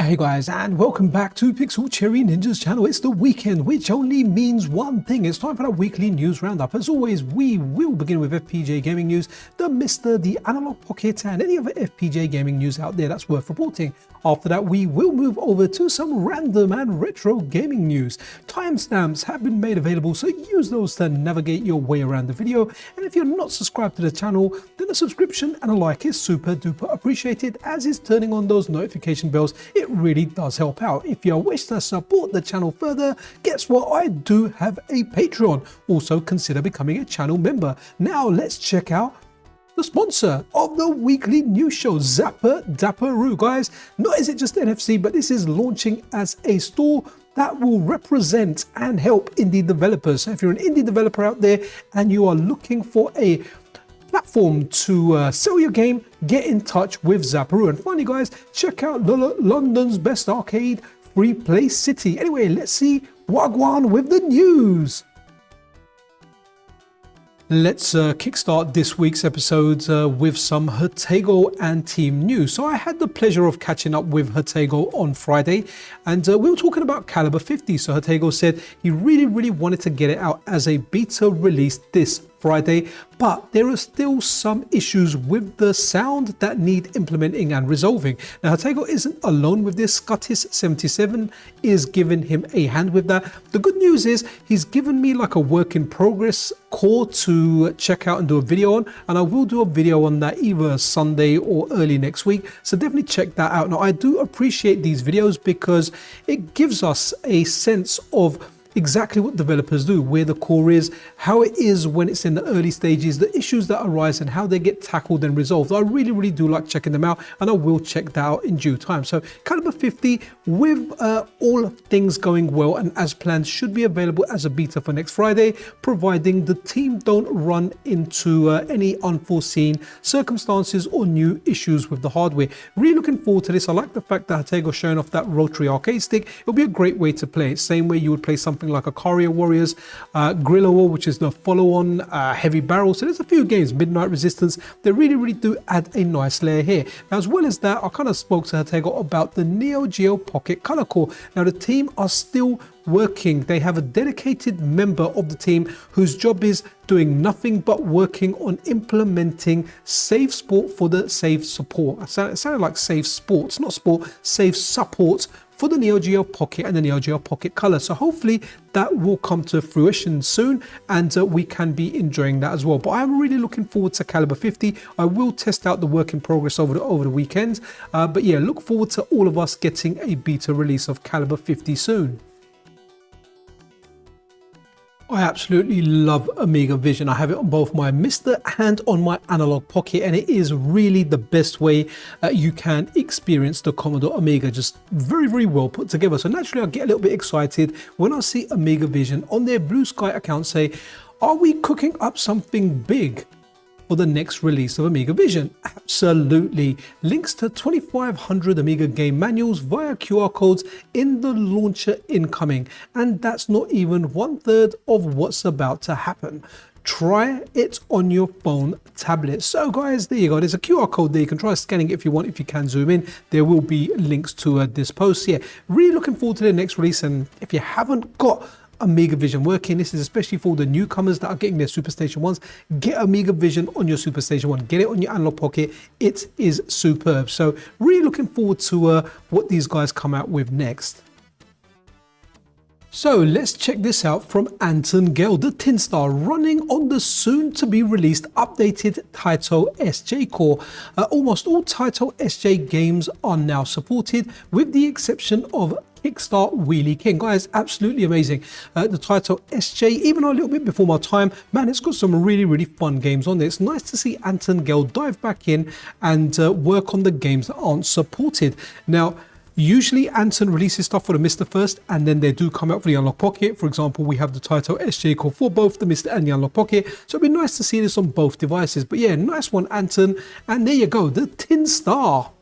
Hey guys, and welcome back to Pixel Cherry Ninja's channel. It's the weekend, which only means one thing. It's time for our weekly news roundup. As always, we will begin with FPGA gaming news, the MiSTer, the Analogue Pocket, and any other FPGA gaming news out there that's worth reporting. After that, we will move over to some random and retro gaming news. Timestamps have been made available, so use those to navigate your way around the video. And if you're not subscribed to the channel, then a subscription and a like is super duper appreciated, as is turning on those notification bells. It really does help out. If you wish to support the channel further, guess what? I do have a Patreon. Also consider becoming a channel member. Now let's check out the sponsor of the weekly news show, Zapper. Guys, not is it just NFC, but this is launching as a store that will represent and help indie developers. So if you're an indie developer out there and you are looking for a platform to sell your game, get in touch with Zapper. And finally guys, check out London's best arcade, Free Play City. Anyway, let's see Wagwan with the news. Let's kickstart this week's episode with some Jotego and team news. So I had the pleasure of catching up with Jotego on Friday, and we were talking about Calibre 50. So Jotego said he really wanted to get it out as a beta release this Friday, but there are still some issues with the sound that need implementing and resolving. Now Jotego isn't alone with this. Scuttis77 is giving him a hand with that. The good news is he's given me like a work in progress core to check out and do a video on, and I will do a video on that either Sunday or early next week, so definitely check that out. Now I do appreciate these videos because it gives us a sense of exactly what developers do, where the core is, how it is when it's in the early stages, the issues that arise and how they get tackled and resolved. I really do like checking them out, and I will check that out in due time. So Calibre 50, with all things going well and as planned, should be available as a beta for next Friday, providing the team don't run into any unforeseen circumstances or new issues with the hardware. Really looking forward to this. I like the fact that Jotego's showing off that rotary arcade stick. It'll be a great way to play it, same way you would play something like a Caria Warriors, Guerrilla War, which is the follow-on, Heavy Barrel. So there's a few games, Midnight Resistance, they really do add a nice layer here. Now, as well as that, I kind of spoke to Jotego about the NEO-GEO Pocket Color Core. Now the team are still working. They have a dedicated member of the team whose job is doing nothing but working on implementing save sport for the save support. It sounded like save sports, not sport, save support for the NEO-GEO Pocket and the NEO-GEO Pocket Color. So hopefully that will come to fruition soon, and we can be enjoying that as well. But I'm really looking forward to Calibre 50. I will test out the work in progress over the weekend. But yeah, look forward to all of us getting a beta release of Calibre 50 soon. I absolutely love AmigaVision. I have it on both my MiSTer and on my Analogue Pocket, and it is really the best way you can experience the Commodore Amiga. Just very well put together. So naturally I get a little bit excited when I see AmigaVision on their Blue Sky account say, are we cooking up something big for the next release of AmigaVision? Absolutely. Links to 2500 Amiga game manuals via QR codes in the launcher incoming, and that's not even 1/3 of what's about to happen. Try it on your phone tablet. So guys, there you go. There's a QR code there. You can try scanning it if you want. If you can zoom in, there will be links to this post. Yeah, really looking forward to the next release. And if you haven't got AmigaVision working, this is especially for the newcomers that are getting their SuperStation Ones. Get AmigaVision on your SuperStation One. Get it on your Analogue Pocket. It is superb. So really looking forward to what these guys come out with next. So let's check this out from Anton Gell, the Tin Star, running on the soon to be released updated Taito SJ core. Almost all Taito SJ games are now supported, with the exception of Kickstart Wheelie King. Guys, absolutely amazing. The Taito SJ, even a little bit before my time, man, it's got some really fun games on there. It's nice to see Anton Gell dive back in and work on the games that aren't supported. Now, usually Anton releases stuff for the MiSTer first, and then they do come out for the Analogue Pocket. For example, we have the Taito SJ core for both the MiSTer and the Analogue Pocket. So it'd be nice to see this on both devices. But yeah, nice one, Anton. And there you go, the Tin Star.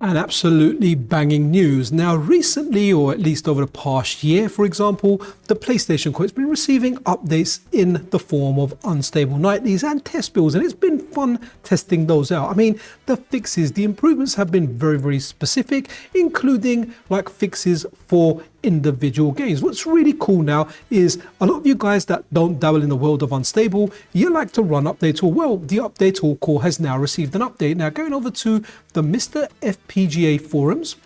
And absolutely banging news. Now recently, or at least over the past year, for example, the PlayStation Core has been receiving updates in the form of unstable nightlies and test builds, and it's been fun testing those out. I mean, the fixes, the improvements have been very specific, including like fixes for individual games. What's really cool now is a lot of you guys that don't dabble in the world of unstable, you like to run update tool. Well, the update tool core has now received an update. Now going over to the MiSTer FPGA forums,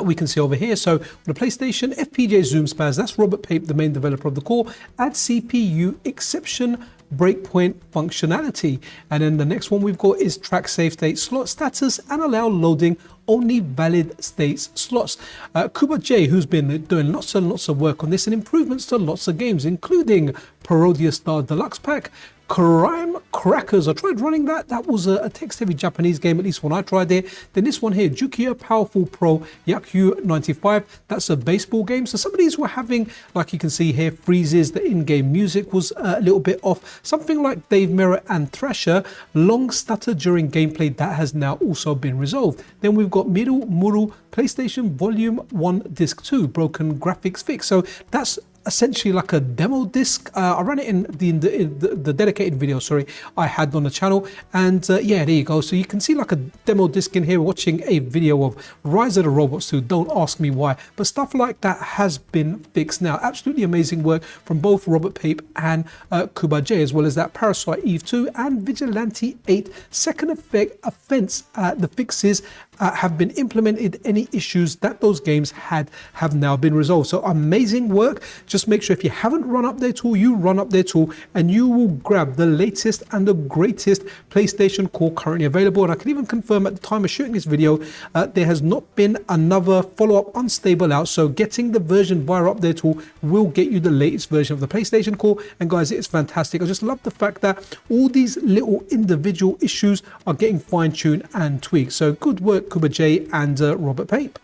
we can see over here, so the PlayStation FPGA Zoom Spaz, that's Robert Pape, the main developer of the core, add CPU exception breakpoint functionality. And then the next one we've got is track save state slot status and allow loading only valid states slots. QBert, who's been doing lots and lots of work on this and improvements to lots of games, including Parodius Star Deluxe Pack, Crime Crackers. I tried running that. That was a text-heavy Japanese game, at least when I tried it. Then this one here, Jukia Powerful Pro Yaku95. That's a baseball game. So some of these were having, like you can see here, freezes. The in-game music was a little bit off. Something like Dave Mirror and Thrasher, long stutter during gameplay. That has now also been resolved. Then we've got Miru Muru PlayStation Volume 1 Disc 2, broken graphics fix. So that's essentially like a demo disc. I ran it in the dedicated video, sorry, I had on the channel, and yeah, there you go. So you can see like a demo disc in here, watching a video of Rise of the Robots 2. Don't ask me why, but stuff like that has been fixed now. Absolutely amazing work from both Robert Pape and QBert, as well as that Parasite Eve 2 and Vigilante 8 Second Effect Offense. The fixes have been implemented. Any issues that those games had have now been resolved. So amazing work. Just make sure if you haven't run up their tool, you run up their tool and you will grab the latest and the greatest PlayStation Core currently available. And I can even confirm at the time of shooting this video, there has not been another follow-up unstable out. So getting the version via up their tool will get you the latest version of the PlayStation Core. And guys, it's fantastic. I just love the fact that all these little individual issues are getting fine-tuned and tweaked. So good work, QBert and Robert Pape.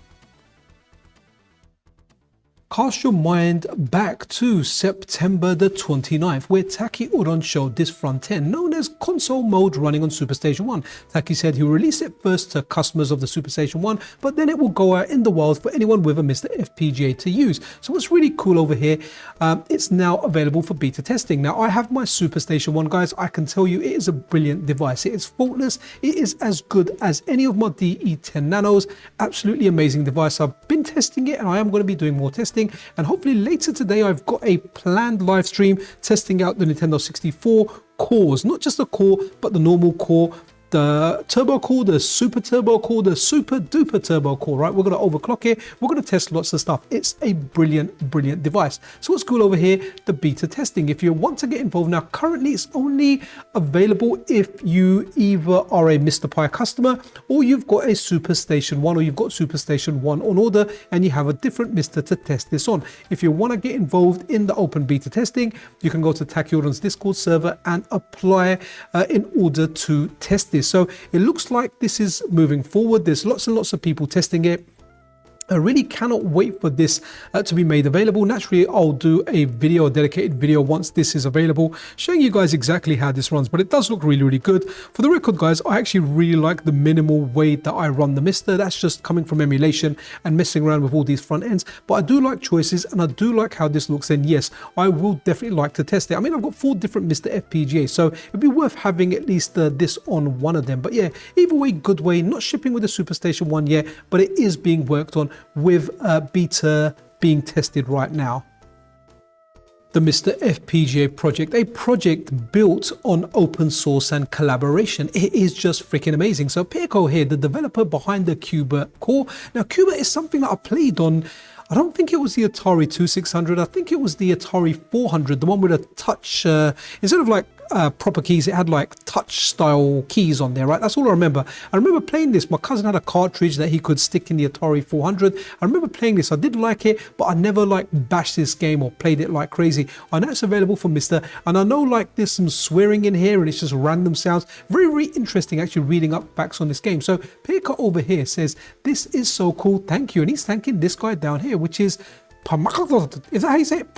Cast your mind back to September the 29th, where Taki Uron showed this front end known as console mode running on SuperStation One. Taki said he'll release it first to customers of the SuperStation One, but then it will go out in the wild for anyone with a MiSTer FPGA to use. So what's really cool over here, it's now available for beta testing. Now I have my SuperStation One, guys. I can tell you it is a brilliant device. It is faultless. It is as good as any of my DE10 Nanos. Absolutely amazing device. I've been testing it and I am going to be doing more testing. And hopefully later today, I've got a planned live stream testing out the Nintendo 64 cores, not just the core, but the normal core, the turbo core, the super turbo core, the super duper turbo core, right? We're going to overclock it. We're going to test lots of stuff. It's a brilliant device. So what's cool over here, the beta testing. If you want to get involved now, currently it's only available if you either are a Mr. Pi customer or you've got a SuperStation One, or you've got SuperStation One on order and you have a different MiSTer to test this on. If you want to get involved in the open beta testing, you can go to Taki Uron's Discord server and apply in order to test this. So it looks like this is moving forward. There's lots and lots of people testing it. I really cannot wait for this to be made available. Naturally, I'll do a video, a dedicated video once this is available, showing you guys exactly how this runs, but it does look really good. For the record, guys, I actually really like the minimal way that I run the MiSTer. That's just coming from emulation and messing around with all these front ends, but I do like choices and I do like how this looks, and yes, I will definitely like to test it. I mean, I've got 4 different MiSTer FPGAs, so it'd be worth having at least this on one of them. But yeah, either way, good way. Not shipping with the SuperStation One yet, but it is being worked on with beta being tested right now. The MiSTer FPGA project, a project built on open source and collaboration. It is just freaking amazing. So Pirko here, the developer behind the QBert core. Now QBert is something that I played on, I don't think it was the Atari 2600, I think it was the Atari 400, the one with a touch, instead of like proper keys, it had like touch style keys on there, right? That's all I remember. I remember playing this. My cousin had a cartridge that he could stick in the Atari 400. I remember playing this. I did like it, but I never like bashed this game or played it like crazy. I know it's available for MiSTer, and I know like there's some swearing in here and it's just random sounds. Very interesting actually reading up facts on this game. So Pirko over here says, this is so cool, thank you. And he's thanking this guy down here, which is Is that how you say it?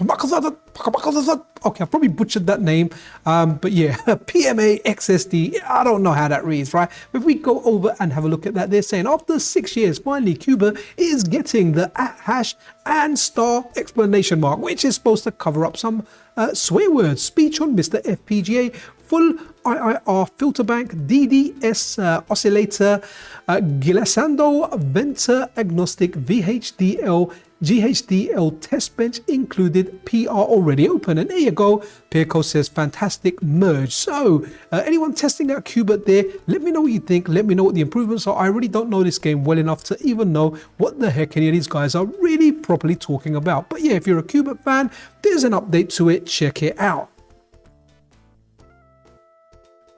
Okay, I probably butchered that name, but yeah, PMA XSD, I don't know how that reads, right? But if we go over and have a look at that, they're saying after 6 years, finally QBert is getting the # and star exclamation mark, which is supposed to cover up some swear words. Speech on Mr. FPGA, full IIR filter bank, DDS oscillator, glissando venter agnostic, VHDL, GHDL test bench included, PR already open. And there you go, Pirko says fantastic merge. So anyone testing out QBert there, let me know what you think, let me know what the improvements are. I really don't know this game well enough to even know what the heck any of these guys are really properly talking about. But yeah, if you're a QBert fan, there's an update to it, check it out.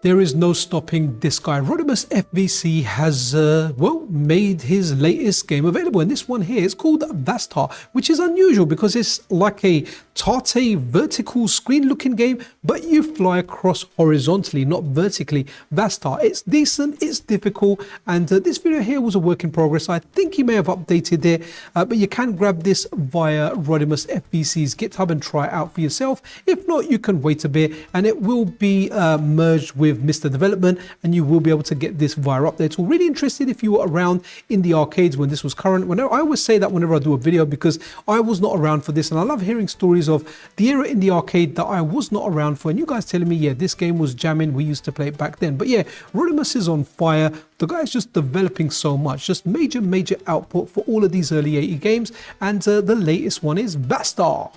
There is no stopping this guy. Rodimus FVC has, well, made his latest game available. And this one here is called Vastar, which is unusual because it's like a Tate vertical screen looking game, but you fly across horizontally, not vertically. Vastar, it's decent, it's difficult. And this video here was a work in progress. I think he may have updated it, but you can grab this via Rodimus FVC's GitHub and try it out for yourself. If not, you can wait a bit and it will be merged with MiSTer Development, and you will be able to get this via update. So really interested if you were around in the arcades when this was current. Whenever I always say that whenever I do a video, because I was not around for this, and I love hearing stories of the era in the arcade that I was not around for, and you guys telling me, yeah, this game was jamming, we used to play it back then. But yeah, Rodimus is on fire. The guy's just developing so much, just major output for all of these early 80 games, and the latest one is Vastar.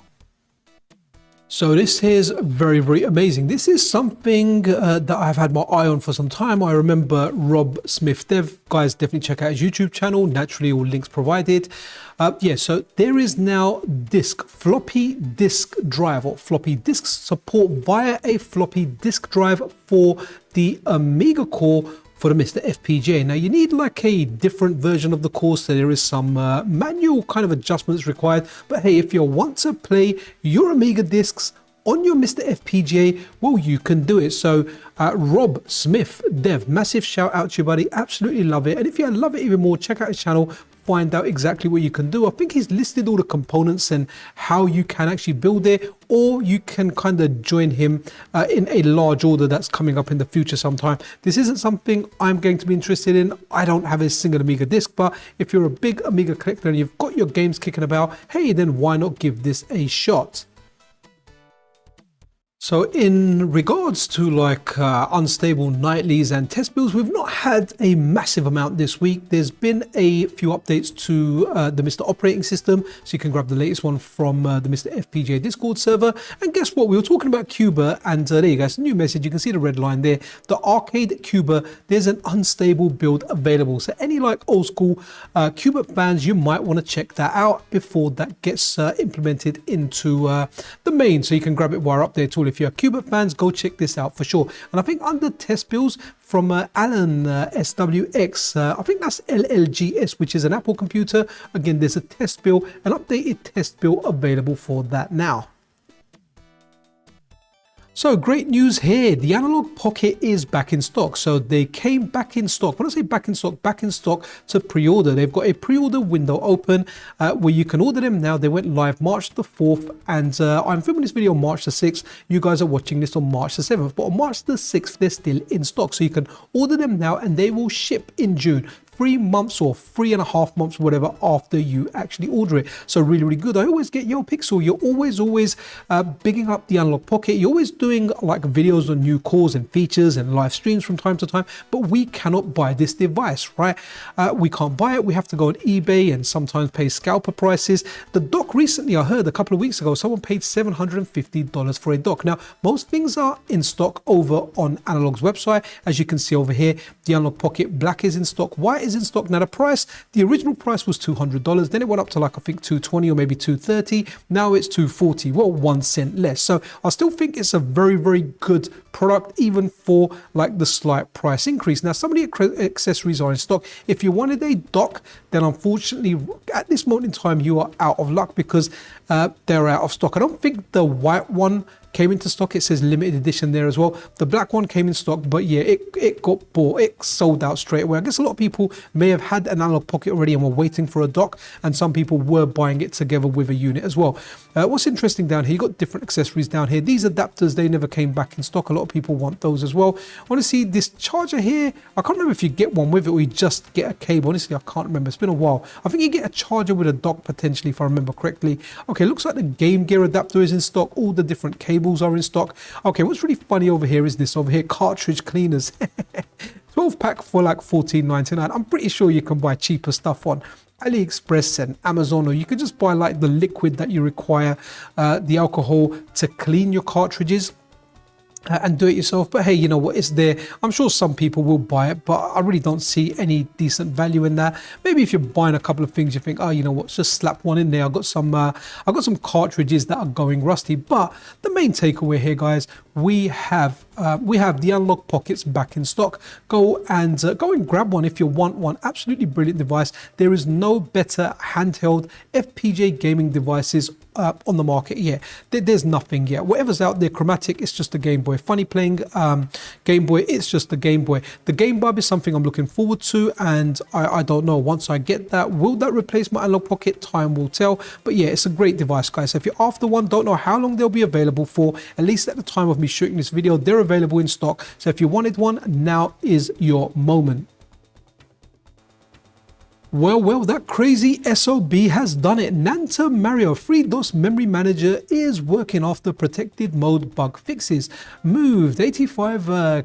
So this is very amazing. This is something that I've had my eye on for some time. I remember Rob Smith Dev, guys, definitely check out his YouTube channel, naturally all links provided. Yeah, so there is now floppy disk drive, or floppy disk support via a floppy disk drive for the Amiga core for the MiSTer FPGA. Now you need like a different version of the core, so there is some manual kind of adjustments required. But hey, if you want to play your Amiga discs on your MiSTer FPGA, well, you can do it. So Rob Smith Dev, massive shout out to you, buddy. Absolutely love it. And if you love it even more, check out his channel, find out exactly what you can do. I think he's listed all the components and how you can actually build it, or you can kind of join him in a large order that's coming up in the future sometime. This isn't something I'm going to be interested in. I don't have a single Amiga disc, but if you're a big Amiga collector and you've got your games kicking about, hey, then why not give this a shot? So in regards to like unstable nightlies and test builds, we've not had a massive amount this week. There's been a few updates to the MiSTer operating system, so you can grab the latest one from the MiSTer FPGA Discord server. And guess what? We were talking about QBert, and there you go, it's a new message. You can see the red line there. The arcade QBert, there's an unstable build available. So any like old school QBert fans, you might want to check that out before that gets implemented into the main. So you can grab it via update tool. If you're QBert fans, go check this out for sure. And I think under test builds from Alan SWX, I think that's LLGS, which is an Apple computer. Again, there's a test build, an updated test build available for that now. So great news here, the Analogue Pocket is back in stock. So they came back in stock. When I say back in stock to pre-order. They've got a pre-order window open where you can order them now. They went live March the 4th, and I'm filming this video on March the 6th. You guys are watching this on March the 7th, but on March the 6th, they're still in stock. So you can order them now and they will ship in June. 3 months or 3.5 months, whatever, after you actually order it. So really good. I always get Yo Pixel, you're always bigging up the Analogue Pocket. You're always doing like videos on new cores and features and live streams from time to time, but we cannot buy this device, right? We can't buy it. We have to go on eBay and sometimes pay scalper prices. The dock recently, I heard a couple of weeks ago, someone paid $750 for a dock. Now, most things are in stock over on Analogue's website. As you can see over here, the Analogue Pocket Black is in stock. White is in stock. Now the price, the original price was $200, then it went up to like I think $220 or maybe $230. Now it's $240, well, 1 cent less. So I still think it's a very good product, even for like the slight price increase. Now some of the accessories are in stock. If you wanted a dock, then unfortunately at this moment in time you are out of luck because they're out of stock. I don't think the white one came into stock. It says limited edition there as well. The black one came in stock, but yeah, it got bought. It sold out straight away. I guess a lot of people may have had an Analogue Pocket already and were waiting for a dock, and some people were buying it together with a unit as well. What's interesting down here, you got different accessories down here. These adapters, they never came back in stock. A lot of people want those as well. Honestly, this charger here, I can't remember if you get one with it or you just get a cable. Honestly, I can't remember. It's been a while. I think you get a charger with a dock potentially, if I remember correctly. Okay, looks like the Game Gear adapter is in stock. All the different cables are in stock. Okay, what's really funny over here is this over here, cartridge cleaners. 12 pack for like $14.99. I'm pretty sure you can buy cheaper stuff on AliExpress and Amazon, or you could just buy like the liquid that you require, the alcohol to clean your cartridges. And do it yourself. But hey, you know what, it's there. I'm sure some people will buy it, but I really don't see any decent value in that. Maybe if you're buying a couple of things, you think, oh, you know what, just slap one in there. I've got some cartridges that are going rusty. But the main takeaway here, guys, we have the Analogue Pockets back in stock. Go and grab one if you want one. Absolutely brilliant device. There is no better handheld FPGA gaming devices on the market yet. There's nothing yet. Whatever's out there, Chromatic, it's just a Game Boy. Funny playing Game Boy, it's just a Game Boy. The Game Bub is something I'm looking forward to, and I don't know, once I get that, will that replace my Analogue Pocket? Time will tell. But yeah, it's a great device, guys. So if you're after one, don't know how long they'll be available for. At least at the time of me shooting this video, they're available in stock. So if you wanted one, now is your moment. Well, that crazy SOB has done it. Tamariel 3DOS Memory Manager is working after protected mode bug fixes. Moved 85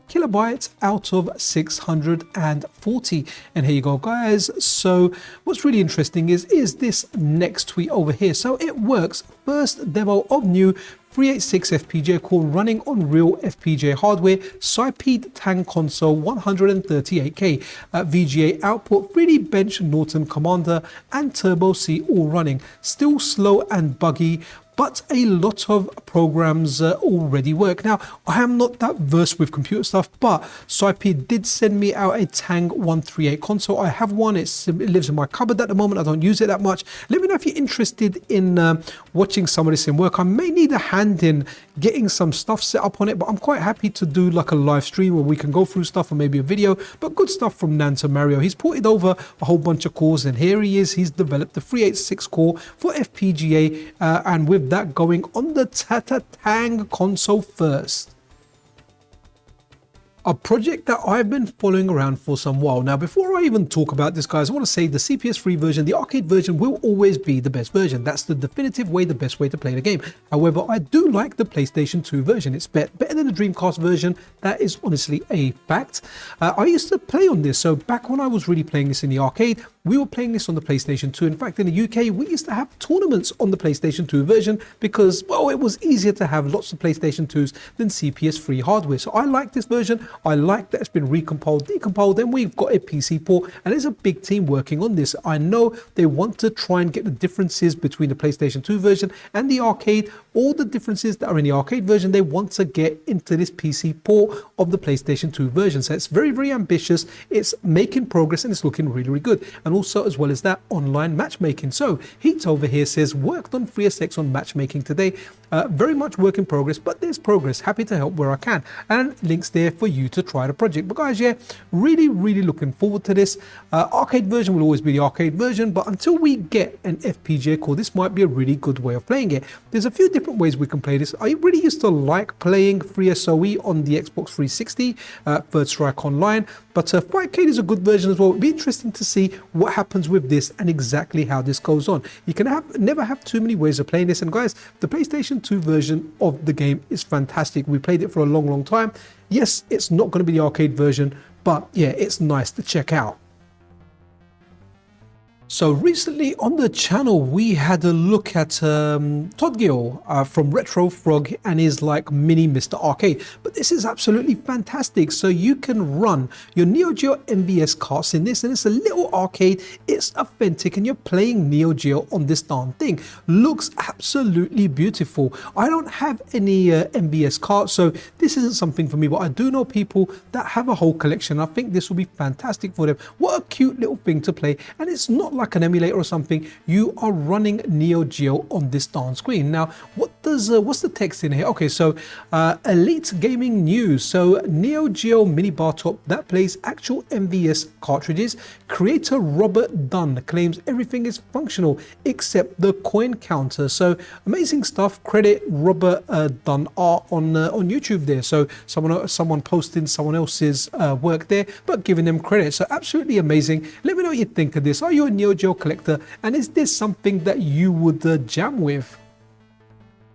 kilobytes out of 640. And here you go, guys. So what's really interesting is this next tweet over here. So it works. First demo of new 386 FPGA core running on real FPGA hardware, Cyped Tang console 138K, VGA output, 3D Bench Norton Commander and Turbo C all running. Still slow and buggy, but a lot of programs already work. Now, I am not that versed with computer stuff, but Cyped did send me out a Tang 138 console. I have one. It lives in my cupboard at the moment. I don't use it that much. Let me know if you're interested in watching some of this in work. I may need a hand in getting some stuff set up on it, but I'm quite happy to do like a live stream where we can go through stuff or maybe a video. But good stuff from Tamariel. He's ported over a whole bunch of cores, and here he is. He's developed the 386 core for FPGA, and with that going on the Tang console first. A project that I've been following around for some while. Now, before I even talk about this, guys, I want to say the CPS3 version, the arcade version, will always be the best version. That's the definitive way, the best way to play the game. However, I do like the PlayStation 2 version. It's better than the Dreamcast version. That is honestly a fact. I used to play on this. So back when I was really playing this in the arcade, we were playing this on the PlayStation 2. In fact, in the UK, we used to have tournaments on the PlayStation 2 version because, well, it was easier to have lots of PlayStation 2s than CPS3 hardware. So I like this version. I like that it's been recompiled, decompiled, and we've got a PC port, and there's a big team working on this. I know they want to try and get the differences between the PlayStation 2 version and the arcade. All the differences that are in the arcade version, they want to get into this PC port of the PlayStation 2 version. So it's very, very ambitious. It's making progress and it's looking really, really good. And also, as well as that, online matchmaking. So Heat over here says, worked on FreeSX on matchmaking today. Very much work in progress, but there's progress. Happy to help where I can. And links there for you to try the project. But guys, yeah, really, really looking forward to this. Arcade version will always be the arcade version, but until we get an FPGA core, this might be a really good way of playing it. There's a few different ways we can play this. I really used to like playing FreeSOE on the Xbox 360, Third Strike Online, but 5K is a good version as well. It'll be interesting to see what happens with this and exactly how this goes on. You can never have too many ways of playing this. And guys, the PlayStation 2 version of the game is fantastic. We played it for a long, long time. Yes, it's not going to be the arcade version, but yeah, it's nice to check out. So recently on the channel, we had a look at Todd Gill from Retro Frog and his like mini Mr. Arcade. But this is absolutely fantastic. So you can run your NEO-GEO MVS carts in this, and it's a little arcade. It's authentic, and you're playing NEO-GEO on this darn thing. Looks absolutely beautiful. I don't have any MVS carts, so this isn't something for me, but I do know people that have a whole collection. I think this will be fantastic for them. What a cute little thing to play. And it's not like an emulator or something. You are running NEO-GEO on this darn screen. Now, what what's the text in here? Okay, so Elite Gaming News. So NEO-GEO mini bar top that plays actual MVS cartridges. Creator Robert Dunn claims everything is functional except the coin counter. So amazing stuff. Credit Robert Dunn art on YouTube there. So someone posting someone else's work there, but giving them credit. So absolutely amazing. Let me know what you think of this. Are you a NEO-GEO collector, and is this something that you would jam with?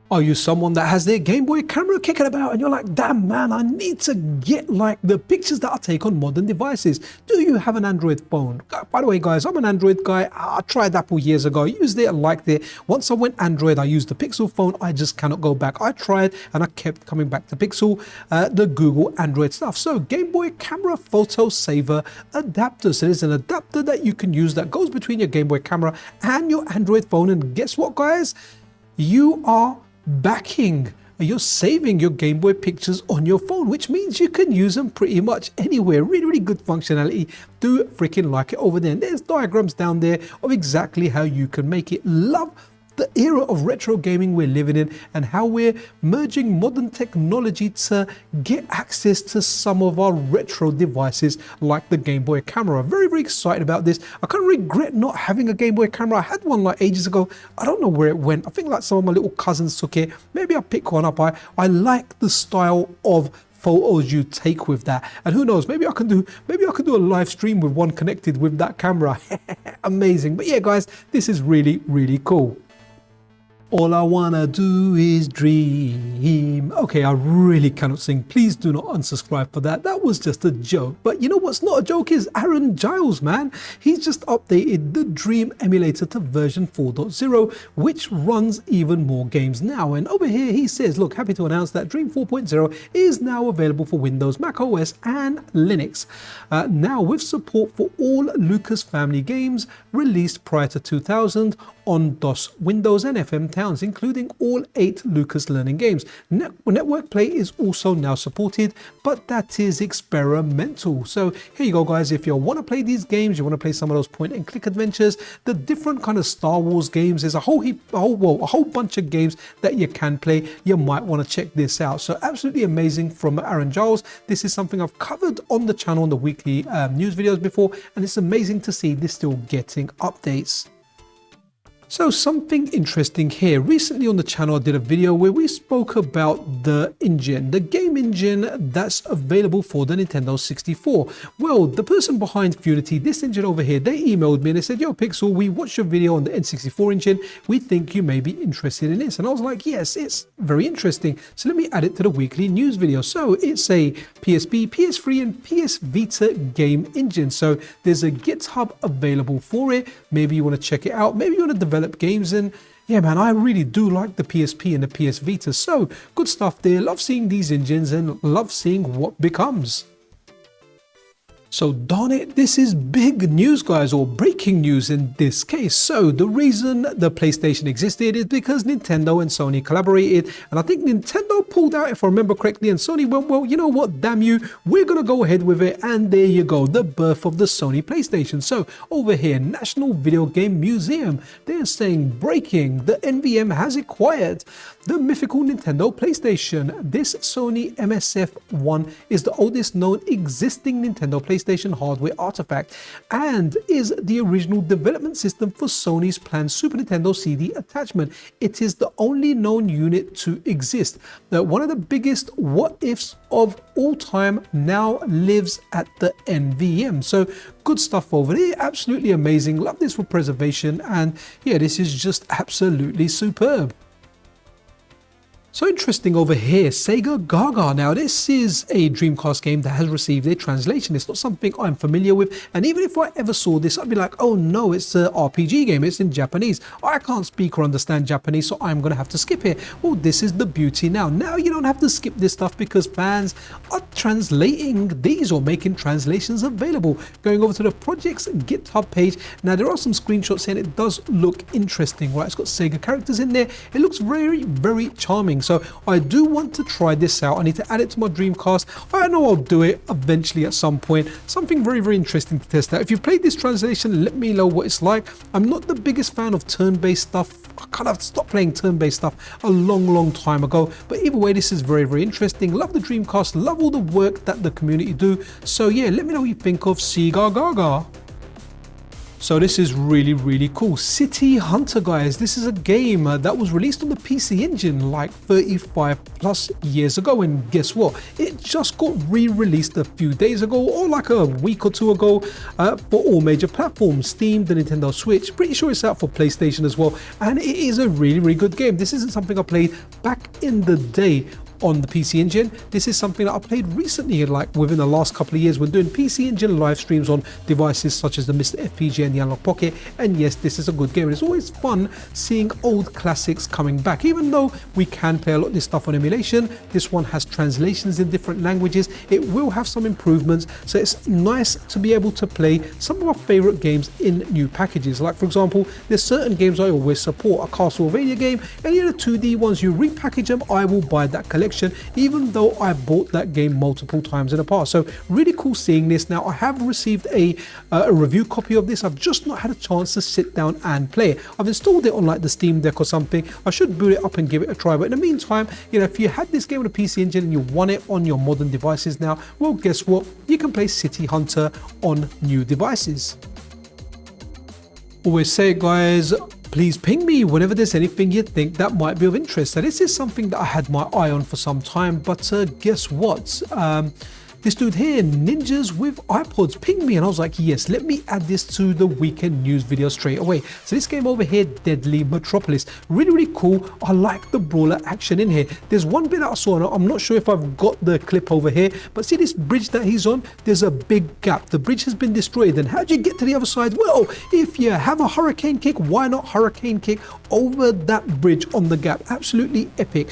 Are you someone that has their Gameboy camera kicking about and you're like, damn man, I need to get like the pictures that I take on modern devices? Do you have an Android phone? By the way, guys, I'm an Android guy. I tried Apple years ago, used it, I liked it. Once I went Android, I used the Pixel phone. I just cannot go back. I tried and I kept coming back to Pixel, the Google Android stuff. So Gameboy camera photo saver adapter. So there's an adapter that you can use that goes between your Gameboy camera and your Android phone. And guess what, guys? You're saving your Game Boy pictures on your phone, which means you can use them pretty much anywhere. Really, really good functionality. Do freaking like it over there. And there's diagrams down there of exactly how you can make it. Love the era of retro gaming we're living in and how we're merging modern technology to get access to some of our retro devices like the Game Boy Camera. Very, very excited about this. I kind of regret not having a Game Boy Camera. I had one like ages ago. I don't know where it went. I think like some of my little cousins took it. Maybe I'll pick one up. I like the style of photos you take with that, and who knows, maybe I can do a live stream with one connected with that camera. Amazing. But yeah, guys, this is really, really cool. All I wanna do is dream. Okay, I really cannot sing. Please do not unsubscribe for that. That was just a joke. But you know what's not a joke is Aaron Giles, man. He's just updated the DREAMM emulator to version 4.0, which runs even more games now. And over here he says, look, happy to announce that DREAMM 4.0 is now available for Windows, Mac OS and Linux. Now with support for all Lucas family games released prior to 2000 on DOS, Windows and FM towns, including all 8 Lucas Learning games. Network Play is also now supported, but that is experimental. So here you go, guys. If you want to play these games, you want to play some of those point and click adventures, the different kind of Star Wars games, there's a whole bunch of games that you can play. You might want to check this out. So absolutely amazing from Aaron Giles. This is something I've covered on the channel on the weekly news videos before, and it's amazing to see this still getting updates. So something interesting here. Recently on the channel I did a video where we spoke about the engine, the game engine that's available for the Nintendo 64. Well, the person behind Unity, this engine over here, they emailed me and they said, yo Pixel, we watched your video on the N64 engine. We think you may be interested in this. And I was like, yes, it's very interesting. So let me add it to the weekly news video. So it's a PSP, PS3 and PS Vita game engine. So there's a GitHub available for it. Maybe you want to check it out. Maybe you want to develop games, and yeah man, I really do like the PSP and the PS Vita. So good stuff there. Love seeing these engines and love seeing what becomes. So darn it, this is big news, guys, or breaking news in this case. So the reason the PlayStation existed is because Nintendo and Sony collaborated, and I think Nintendo pulled out, if I remember correctly, and Sony went, well, you know what, damn you, we're gonna go ahead with it, and there you go, the birth of the Sony PlayStation. So over here, National Video Game Museum, they're saying breaking, the NVM has acquired the mythical Nintendo PlayStation. This Sony MSF1 is the oldest known existing Nintendo PlayStation hardware artifact and is the original development system for Sony's planned Super Nintendo CD attachment. It is the only known unit to exist. One of the biggest what ifs of all time now lives at the NVM. So good stuff over there. Absolutely amazing. Love this for preservation, and yeah, this is just absolutely superb. So interesting over here, SEGAGAGA. Now this is a Dreamcast game that has received a translation. It's not something I'm familiar with, and even if I ever saw this, I'd be like, oh no, it's an RPG game, it's in Japanese. I can't speak or understand Japanese, so I'm gonna have to skip it. Well, this is the beauty now. Now you don't have to skip this stuff because fans are translating these or making translations available. Going over to the project's GitHub page. Now there are some screenshots here and it does look interesting, right? It's got Sega characters in there. It looks very, very charming. interesting. So I do want to try this out. I need to add it to my Dreamcast. I know I'll do it eventually at some point. Something very, very interesting to test out. If you've played this translation, let me know what it's like. I'm not the biggest fan of turn-based stuff. I kind of stopped playing turn-based stuff a long time ago. But either way, this is very, very interesting. Love the Dreamcast. Love all the work that the community do. So yeah, let me know what you think of SEGAGAGA. So this is really, really cool. City Hunter, guys. This is a game that was released on the PC Engine like 35 plus years ago. And guess what? It just got re-released a few days ago, or like a week or two ago, for all major platforms. Steam, the Nintendo Switch. Pretty sure it's out for PlayStation as well. And it is a really, really good game. This isn't something I played back in the day on the PC Engine. This is something that I played recently, like within the last couple of years, when doing PC Engine live streams on devices such as the MiSTer FPGA and the Analogue Pocket. And yes, this is a good game. It's always fun seeing old classics coming back. Even though we can play a lot of this stuff on emulation, this one has translations in different languages. It will have some improvements, so it's nice to be able to play some of our favorite games in new packages. Like for example, there's certain games I always support. A Castlevania game, any of the 2D ones, you repackage them, I will buy that collection, even though I bought that game multiple times in the past. So really cool seeing this. Now I have received a review copy of this. I've just not had a chance to sit down and play it. I've installed it on like the Steam Deck or something. I should boot it up and give it a try. But in the meantime, you know, if you had this game on a PC Engine and you want it on your modern devices now, well, guess what? You can play City Hunter on new devices. Always say it, guys. Please ping me whenever there's anything you think that might be of interest. So this is something that I had my eye on for some time, but guess what? This dude here, Ninjas with iPods, pinged me and I was like, yes, let me add this to the weekend news video straight away. So this game over here, Deadly Metropolis, really, really cool. I like the brawler action in here. There's one bit that I saw, and I'm not sure if I've got the clip over here, but see this bridge that he's on? There's a big gap. The bridge has been destroyed. And how do you get to the other side? Well, if you have a hurricane kick, why not hurricane kick over that bridge on the gap? Absolutely epic.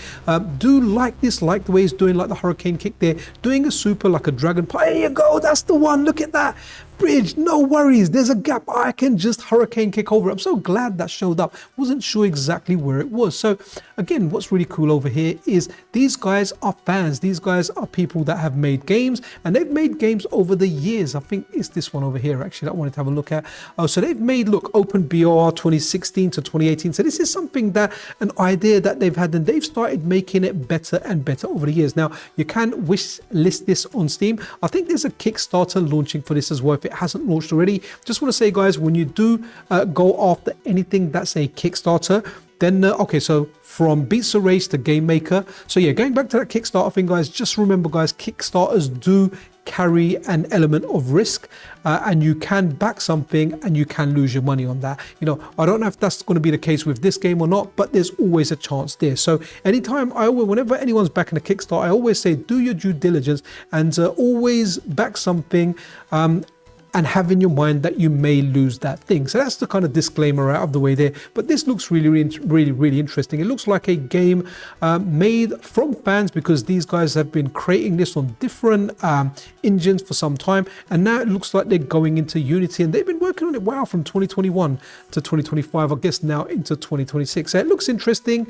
Do like this, like the way he's doing like the hurricane kick there, doing a super like a dragon. There you go, that's the one. Look at that bridge, no worries, there's a gap, I can just hurricane kick over. I'm so glad that showed up. Wasn't sure exactly where it was. So again, what's really cool over here is these guys are fans. These guys are people that have made games, and they've made games over the years. I think it's this one over here actually that I wanted to have a look at. Oh, so they've made, look, Open BOR 2016 to 2018. So this is something that, an idea that they've had, and they've started making it better and better over the years. Now you can wish list this on Steam. I think there's a Kickstarter launching for this as well if it hasn't launched already. Just want to say, guys, when you do go after anything that's a Kickstarter, then okay, so from Beats of Rage to Game Maker. So yeah, going back to that Kickstarter thing, guys, just remember, guys, Kickstarters do carry an element of risk, and you can back something and you can lose your money on that. You know, I don't know if that's going to be the case with this game or not, but there's always a chance there. So anytime whenever anyone's backing a Kickstarter, I always say do your due diligence and always back something and have in your mind that you may lose that thing. So that's the kind of disclaimer out of the way there. But this looks really interesting. It looks like a game made from fans, because these guys have been creating this on different engines for some time, and now it looks like they're going into Unity, and they've been working on it, wow, from 2021 to 2025, I guess now into 2026. So it looks interesting,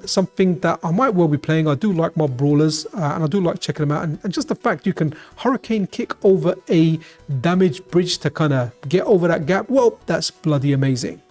something that I might well be playing. I do like my brawlers, and I do like checking them out, and just the fact you can hurricane kick over a damaged bridge to kind of get over that gap, well, that's bloody amazing.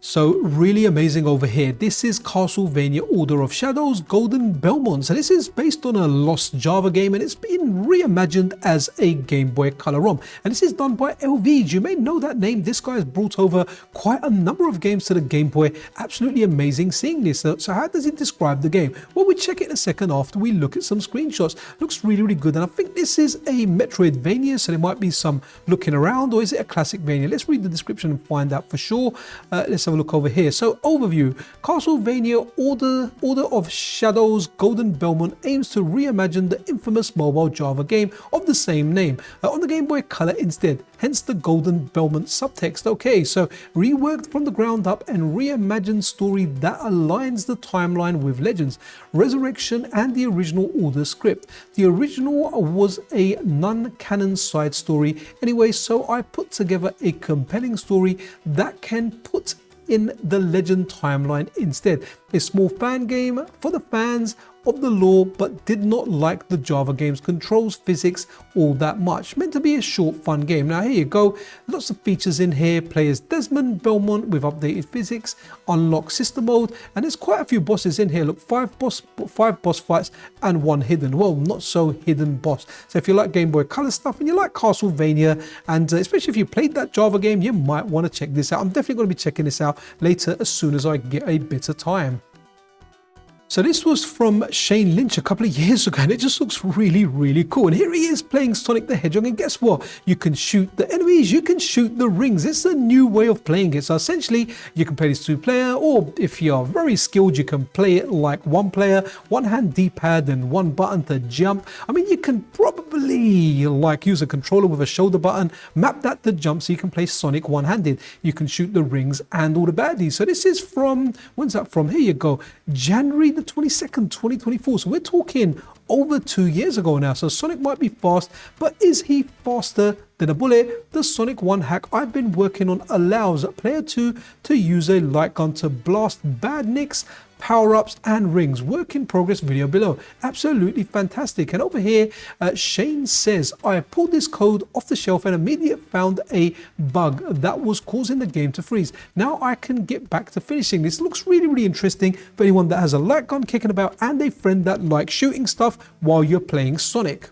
So really amazing over here. This is Castlevania Order of Shadows Golden Belmont. So this is based on a lost Java game, and it's been reimagined as a Game Boy Color ROM. And this is done by Hervieux. You may know that name. This guy has brought over quite a number of games to the Game Boy. Absolutely amazing seeing this. So how does it describe the game? Well, we check it in a second after we look at some screenshots. Looks really good. And I think this is a Metroidvania, so there might be some looking around, or is it a Classicvania? Let's read the description and find out for sure. Let's have a look over here. So overview: Castlevania Order of Shadows Golden Belmont aims to reimagine the infamous mobile Java game of the same name on the Game Boy Color instead, hence the Golden Belmont subtext. Okay, so reworked from the ground up and reimagined story that aligns the timeline with Legends, Resurrection, and the original Order script. The original was a non-canon side story anyway, so I put together a compelling story that can put in the Legend timeline instead. A small fan game for the fans of the lore, but did not like the Java game's controls physics all that much. Meant to be a short fun game. Now here you go, lots of features in here. Play as Desmond Belmont with updated physics, unlock system mode, and there's quite a few bosses in here. Look, five boss fights and one hidden, well, not so hidden boss. So if you like Game Boy Color stuff and you like Castlevania, and especially if you played that Java game, you might want to check this out. I'm definitely going to be checking this out later as soon as I get a bit of time. So this was from Shane Lynch a couple of years ago, and it just looks really, really cool. And here he is playing Sonic the Hedgehog, and guess what? You can shoot the enemies, you can shoot the rings. It's a new way of playing it. So essentially, you can play this 2-player, or if you're very skilled, you can play it like 1 player, 1-hand D-pad and 1 button to jump. I mean, you can probably like use a controller with a shoulder button, map that to jump so you can play Sonic one-handed. You can shoot the rings and all the baddies. So this is from, when's that from? Here you go, January the 22nd, 2024. So we're talking over 2 years ago now. So Sonic might be fast, but is he faster than a bullet? The Sonic 1 hack I've been working on allows player 2 to use a light gun to blast badniks, power-ups and rings. Work in progress video below. Absolutely fantastic. And over here, Shane says, I pulled this code off the shelf and immediately found a bug that was causing the game to freeze. Now I can get back to finishing. This looks really, really interesting for anyone that has a light gun kicking about and a friend that likes shooting stuff while you're playing Sonic.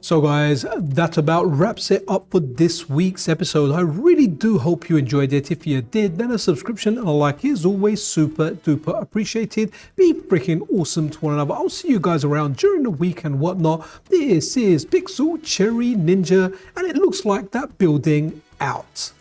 So guys, that about wraps it up for this week's episode. I really do hope you enjoyed it. If you did, then a subscription and a like is always super duper appreciated. Be freaking awesome to one another. I'll see you guys around during the week and whatnot. This is Pixel Cherry Ninja, and it looks like that building out.